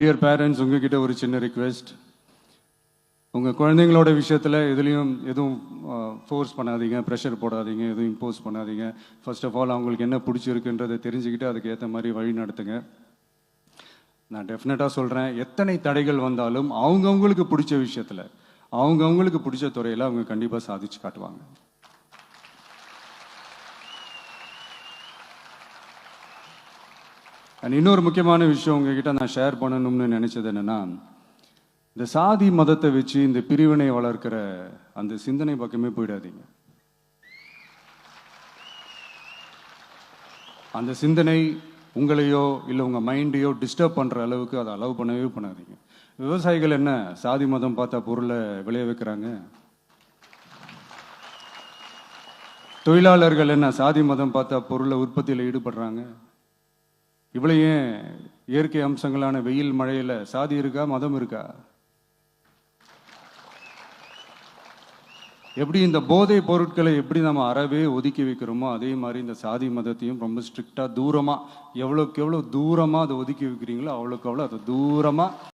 Dear parents, உங்ககிட்ட ஒரு சின்ன ரிக்வெஸ்ட். உங்கள் குழந்தைங்களோட விஷயத்தில் எதுவும் ஃபோர்ஸ் பண்ணாதீங்க, ப்ரெஷர் போடாதீங்க, எதுவும் இம்போஸ் பண்ணாதீங்க. ஃபர்ஸ்ட் ஆஃப் ஆல் அவங்களுக்கு என்ன பிடிச்சிருக்குன்றதை தெரிஞ்சுக்கிட்டு அதுக்கு ஏற்ற மாதிரி வழி நடத்துங்க. நான் டெஃபினட்டாக சொல்கிறேன், எத்தனை தடைகள் வந்தாலும் அவங்கவுங்களுக்கு பிடிச்ச விஷயத்தில், அவங்கவுங்களுக்கு பிடிச்ச துறையில் அவங்க கண்டிப்பாக சாதிச்சு காட்டுவாங்க. அண்ட் இன்னொரு முக்கியமான விஷயம் உங்ககிட்ட நான் ஷேர் பண்ணணும்னு நினைச்சது என்னன்னா, இந்த சாதி மதத்தை வச்சு இந்த பிரிவினை வளர்க்கிற அந்த சிந்தனை பக்கமே போயிடாதீங்க. அந்த சிந்தனை உங்களையோ இல்லை உங்கள் மைண்டையோ டிஸ்டர்ப் பண்ணுற அளவுக்கு அதை அலோவ் பண்ணவே பண்ணாதீங்க. விவசாயிகள் என்ன சாதி மதம் பார்த்தா பொருளை விளைய வைக்கிறாங்க? தொழிலாளர்கள் என்ன சாதி மதம் பார்த்தா பொருளை உற்பத்தியில் ஈடுபடுறாங்க? இவ்வளோ ஏன் இயற்கை அம்சங்களான வெயில் மழையில் சாதி இருக்கா, மதம் இருக்கா? எப்படி இந்த போதை பொருட்களை எப்படி நம்ம அறவே ஒதுக்கி வைக்கிறோமோ அதே மாதிரி இந்த சாதி மதத்தையும் ரொம்ப ஸ்ட்ரிக்டாக தூரமாக, எவ்வளோக்கு எவ்வளோ தூரமாக அதை ஒதுக்கி வைக்கிறீங்களோ அவ்வளோக்கு அவ்வளோ அதை தூரமாக